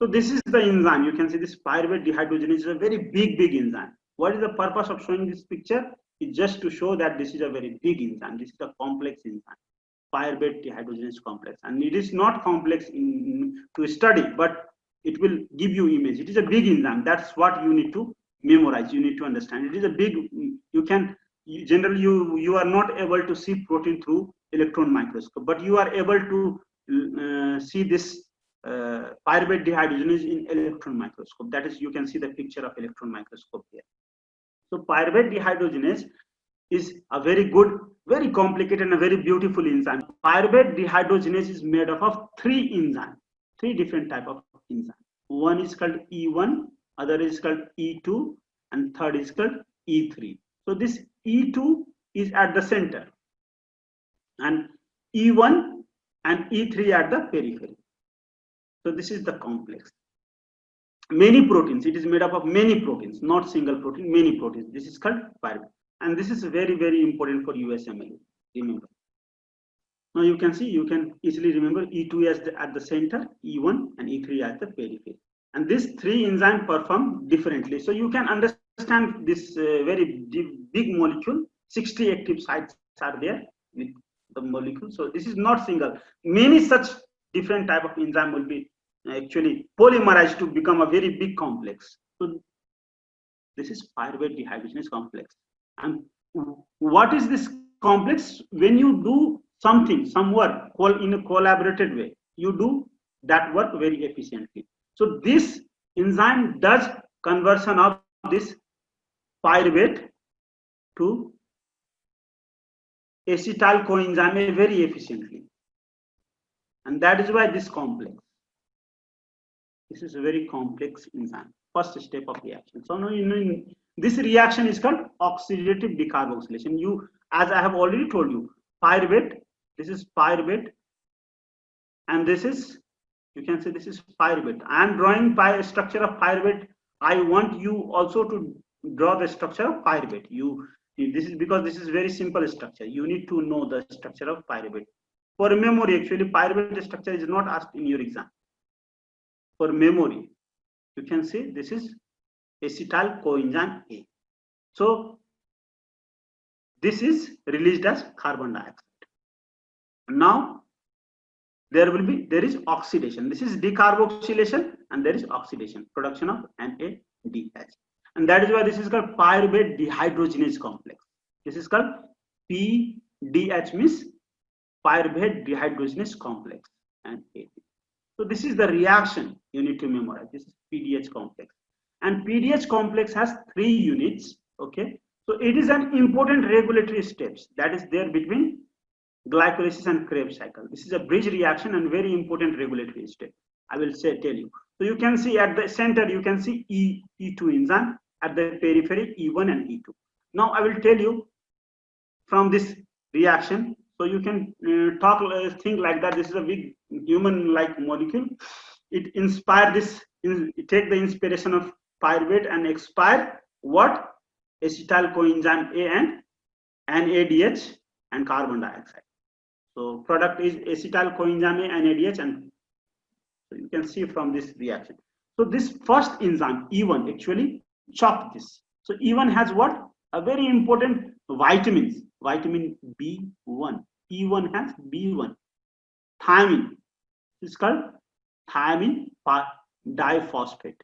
So this is the enzyme. You can see this pyruvate dehydrogenase is a very big enzyme. What is the purpose of showing this picture? It's just to show that this is a very big enzyme. This is a complex enzyme, pyruvate dehydrogenase complex, and it is not complex to study, but it will give you image. It is a big enzyme. That's what you need to memorize. You need to understand. It is a big. Generally you are not able to see protein through electron microscope, but you are able to see this pyruvate dehydrogenase in electron microscope. That is, you can see the picture of electron microscope here. So pyruvate dehydrogenase is a very good, very complicated and a very beautiful enzyme. Pyruvate dehydrogenase is made up of three enzymes, three different type of enzymes. One is called E1, other is called E2, and third is called E3. So this E2 is at the center, and E1 and E3 at the periphery. So this is the complex. Many proteins. It is made up of many proteins, not single protein, many proteins. This is called pyruvate. And this is very important for USMLE. Remember. Now you can see, you can easily remember E2 as at the center, E1 and E3 at the periphery. And these three enzymes perform differently. So you can understand this very big molecule. 60 active sites are there with the molecule. So this is not single. Many such different type of enzyme will be actually polymerized to become a very big complex. So this is pyruvate dehydrogenase complex. And what is this complex? When you do something, some work in a collaborated way, you do that work very efficiently. So this enzyme does conversion of this pyruvate to acetyl coenzyme very efficiently. And that is why this complex. This is a very complex enzyme. First step of reaction. So now this reaction is called oxidative decarboxylation. As I have already told you, pyruvate. This is pyruvate, and this is, you can say this is pyruvate. I am drawing structure of pyruvate. I want you also to draw the structure of pyruvate. This is because this is very simple structure. You need to know the structure of pyruvate. For memory, actually, pyruvate structure is not asked in your exam. For memory, you can see this is acetyl coenzyme A. So this is released as carbon dioxide. Now there is oxidation. This is decarboxylation, and there is oxidation, production of NADH. And that is why this is called pyruvate dehydrogenase complex. This is called PDH, means pyruvate dehydrogenase complex. And so this is the reaction you need to memorize. This is PDH complex. And PDH complex has 3 units. Okay. So it is an important regulatory steps that is there between glycolysis and Krebs cycle. This is a bridge reaction and very important regulatory step. I will tell you. So you can see at the center, you can see E2 enzyme, at the periphery E1 and E2. Now I will tell you from this reaction. So you can think like that. This is a big human-like molecule. It take the inspiration of pyruvate and expire what? Acetyl coenzyme A and NADH and carbon dioxide. So product is acetyl coenzyme A, NADH, and so you can see from this reaction. So this first enzyme E1 actually chop this. So E1 has what? A very important vitamins. Vitamin B1. E1 has B1. Thiamine. This is called thiamine diphosphate.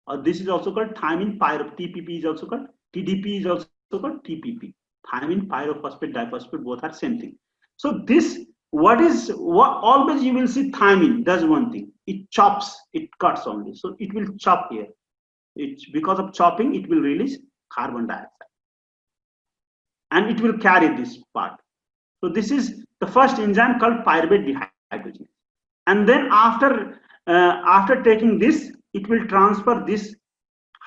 Or this is also called thiamine pyrophosphate. TPP is also called TDP is also called TPP. Thiamine pyrophosphate diphosphate, both are same thing. So this what always you will see thiamine does one thing. It chops, it cuts only. So it will chop here. Because of chopping, it will release carbon dioxide. And it will carry this part. So this is the first enzyme called pyruvate dehydrogenase. And then after taking this, it will transfer this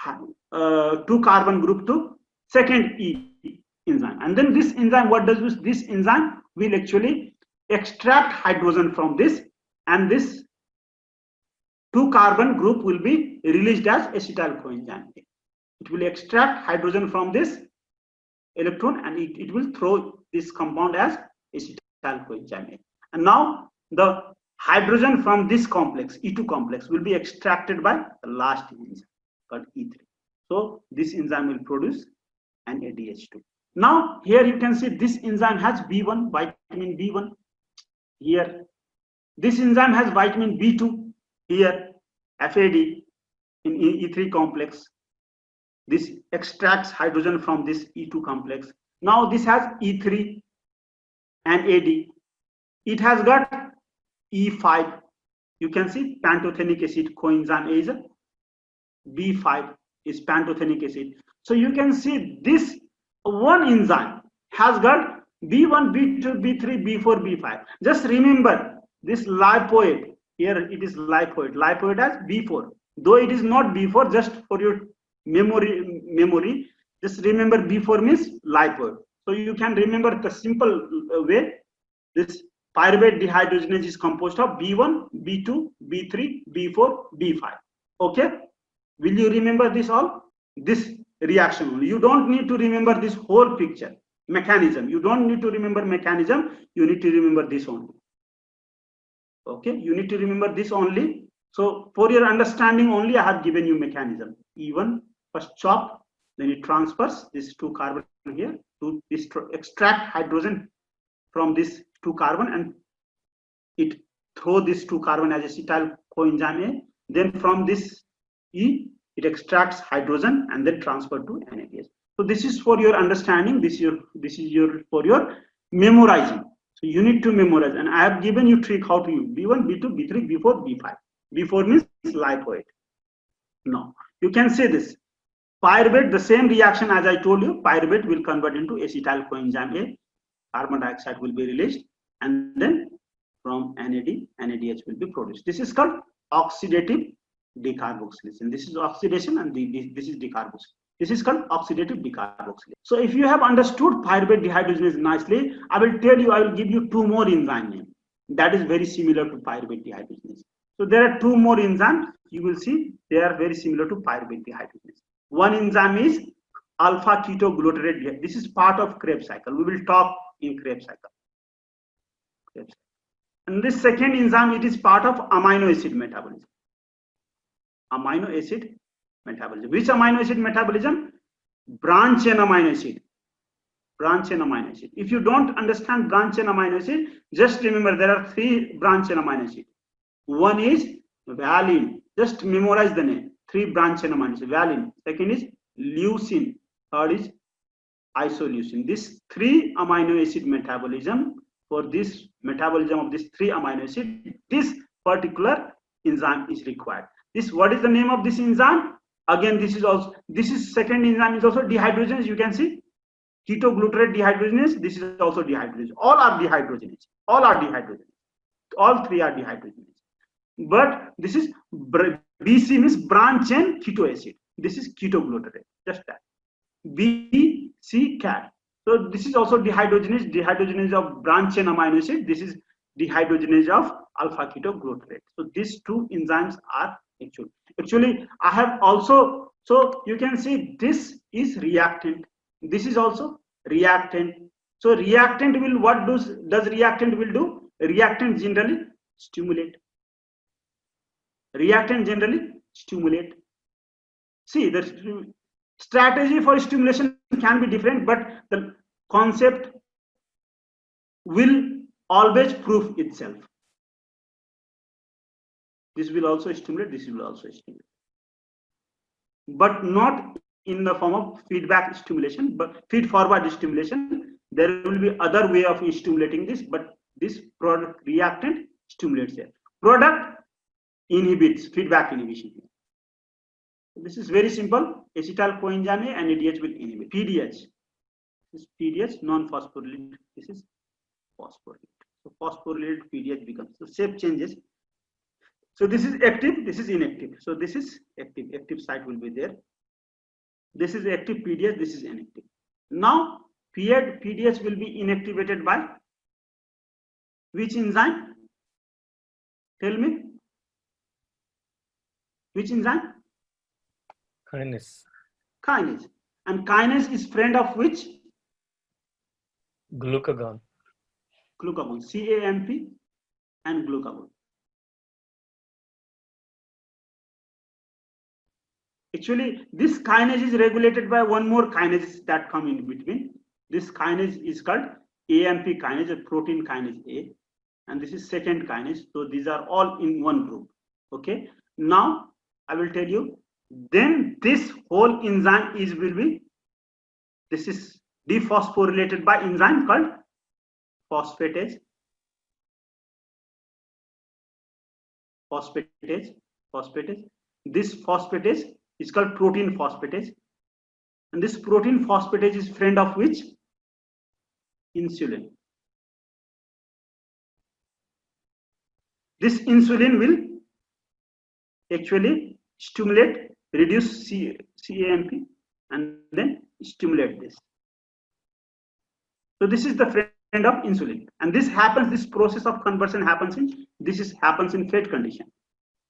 2 carbon group to second E enzyme. And then this enzyme, what does this enzyme will actually extract hydrogen from this, and this 2 carbon group will be released as acetyl coenzyme A. It will extract hydrogen from this electron, and it will throw this compound as acetyl coenzyme A. And now the hydrogen from this complex, E2 complex, will be extracted by the last enzyme called E3. So this enzyme will produce an ADH2. Now here you can see this enzyme has B1, vitamin B1 here. This enzyme has vitamin B2 here, FAD in E3 complex. This extracts hydrogen from this E2 complex. Now this has E3 and AD. It has got E5. You can see pantothenic acid coenzyme is B5 is pantothenic acid. So you can see this one enzyme has got B1, B2, B3, B4, B5. Just remember this lipoid. Here it is lipoid. Lipoid as B4. Though it is not B4, just for your memory, just remember B4 means lipoid. So you can remember the simple way. This pyruvate dehydrogenase is composed of B1, B2, B3, B4, B5. Okay? Will you remember this all? This reaction only. You don't need to remember this whole picture. Mechanism. You don't need to remember mechanism. You need to remember this only. Okay? You need to remember this only. So for your understanding only, I have given you mechanism. E1 first chop, then it transfers this 2 carbon here to extract hydrogen from this 2 carbon, and it throw this 2 carbon as acetyl coenzyme A. Then from this E, it extracts hydrogen and then transfer to NADH. So this is for your understanding. This is for your memorizing. So you need to memorize, and I have given you trick how to use B1, B2, B3, B4, B5. B4 means lipoid. Now you can say this pyruvate, the same reaction as I told you. Pyruvate will convert into acetyl coenzyme A. Carbon dioxide will be released, and then from NADH will be produced. This is called oxidative decarboxylation. This is oxidation, and this is decarboxylation. This is called oxidative decarboxylation. So if you have understood pyruvate dehydrogenase nicely, I will give you 2 more enzyme names that is very similar to pyruvate dehydrogenase. So there are 2 more enzymes. You will see they are very similar to pyruvate dehydrogenase. One enzyme is alpha ketoglutarate. This is part of Krebs cycle. We will talk in Krebs cycle. And this second enzyme, it is part of amino acid metabolism. Amino acid metabolism. Which amino acid metabolism? Branch chain amino acid. Branch chain amino acid. If you don't understand branch chain amino acid, just remember there are 3 branch chain amino acid. One is valine. Just memorize the name. 3 branch chain amino acid. Valine. Second is leucine. Third is isoleucine. This 3 amino acid metabolism, for this metabolism of this 3 amino acid, this particular enzyme is required. This, what is the name of this enzyme? Again, this is second enzyme is also dehydrogenase. You can see ketoglutarate dehydrogenase. This is also dehydrogenase. All are dehydrogenase. All are dehydrogenase. All 3 are dehydrogenase. But this is BC means branch chain keto acid. This is ketoglutarate. Just that. BC-CAT. So this is also dehydrogenase. Dehydrogenase of branch chain amino acid. This is dehydrogenase of alpha ketoglutarate. So these 2 enzymes are actually I have also, so you can see this is reactant. This is also reactant. So reactant will, what does reactant will do? Reactant generally stimulate. Reactant generally stimulate. See, the strategy for stimulation can be different, but the concept will always prove itself. This will also stimulate, this will also stimulate, but not in the form of feedback stimulation, but feed forward stimulation. There will be other way of stimulating this, but this product reactant stimulates it. Product inhibits feedback inhibition. This is very simple. Acetyl coenzyme A and NADH will inhibit. PDH. This is PDH, non-phosphorylated. This is phosphorylated. So phosphorylated PDH becomes. So shape changes. So this is active, this is inactive. So this is active. Active site will be there. This is active PDH, this is inactive. Now PDH will be inactivated by which enzyme? Tell me. Which enzyme? Kinase. Kinase. And kinase is friend of which? Glucagon. Glucagon. CAMP and glucagon. Actually, this kinase is regulated by one more kinase that come in between. This kinase is called AMP kinase, a protein kinase A, and this is second kinase. So these are all in one group. Okay. Now I will tell you. Then this whole enzyme will be. This is dephosphorylated by enzyme called phosphatase. This phosphatase is called protein phosphatase, and this protein phosphatase is friend of which? Insulin. This insulin will actually stimulate, reduce CAMP, and then stimulate this. So this is the friend of insulin, and this happens. This process of conversion happens in fed condition.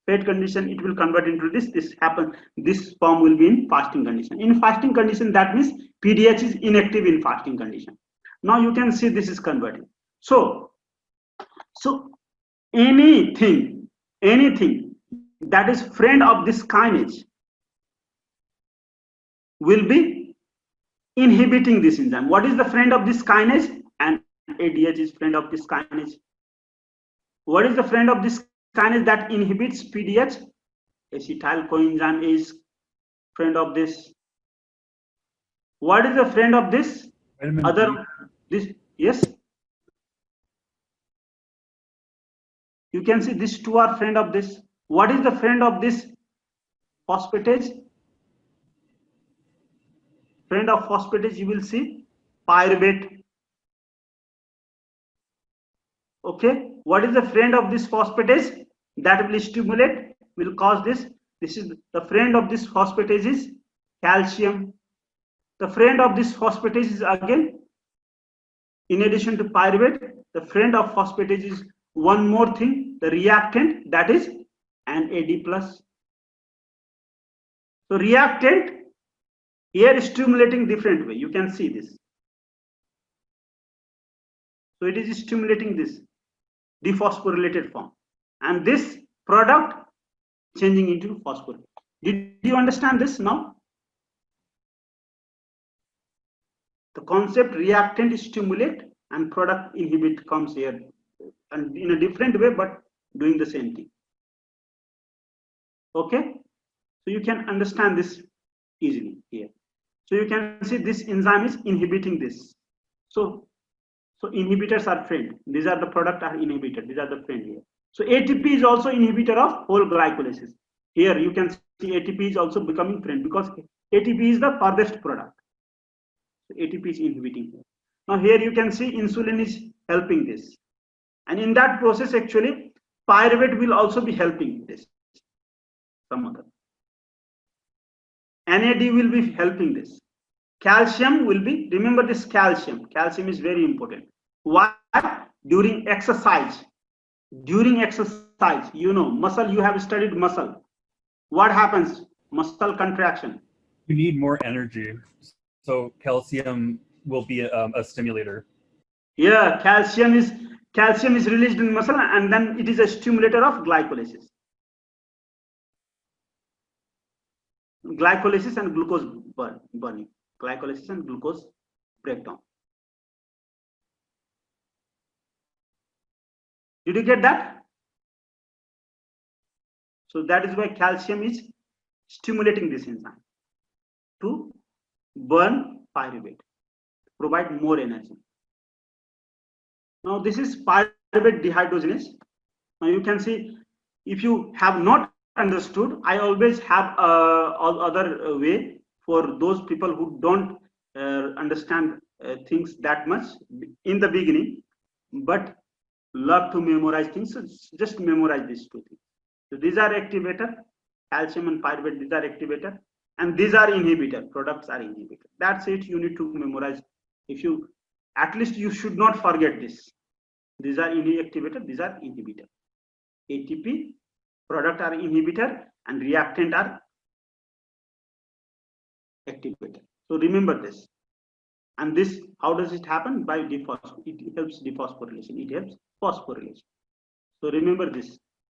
Fed condition, it will convert into this. This form will be in fasting condition. In fasting condition, that means PDH is inactive in fasting condition. Now you can see this is converting. So anything that is friend of this kinase will be inhibiting this enzyme. What is the friend of this kinase? And ADH is friend of this kinase. What is the friend of this kinase that inhibits PDH? Acetyl coenzyme is friend of this. What is the friend of this? Yes. You can see these two are friend of this. What is the friend of this phosphatase? Friend of phosphatase, you will see pyruvate. Okay. What is the friend of this phosphatase that will stimulate, will cause this? This is the friend of this phosphatase is calcium. The friend of this phosphatase is again, in addition to pyruvate, the friend of phosphatase is one more thing, the reactant, that is NAD+. So reactant here is stimulating different way. You can see this. So it is stimulating this dephosphorylated form, and this product changing into phosphorus. Did you understand this now? The concept reactant stimulate and product inhibit comes here, and in a different way, but doing the same thing. Okay, so you can understand this easily here. So you can see this enzyme is inhibiting this. So inhibitors are friend. These are the product are inhibitor. These are the friend here. So ATP is also inhibitor of whole glycolysis. Here you can see ATP is also becoming friend because ATP is the farthest product. So ATP is inhibiting here. Now here you can see insulin is helping this, and in that process actually pyruvate will also be helping this. Some other NAD will be helping this. Calcium will be, remember this calcium is very important. Why? During exercise, you know, muscle, you have studied muscle. What happens? Muscle contraction. You need more energy, so calcium will be a stimulator. Yeah, calcium is released in muscle, and then it is a stimulator of glycolysis. Glycolysis and glucose burning. Glycolysis and glucose breakdown. Did you get that? So that is why calcium is stimulating this enzyme to burn pyruvate, provide more energy. Now this is pyruvate dehydrogenase. Now you can see, if you have not understood, I always have other way for those people who don't understand things that much in the beginning, but love to memorize things. So just memorize these two things. So these are activator, calcium and pyruvate, these are activator, and these are inhibitor, products are inhibitor. That's it, you need to memorize. If you, at least you should not forget this. These are activator, these are inhibitor. ATP, product are inhibitor, and reactant are activator. So remember this. And this, how does it happen? By it helps dephosphorylation, it helps phosphorylation. So remember this.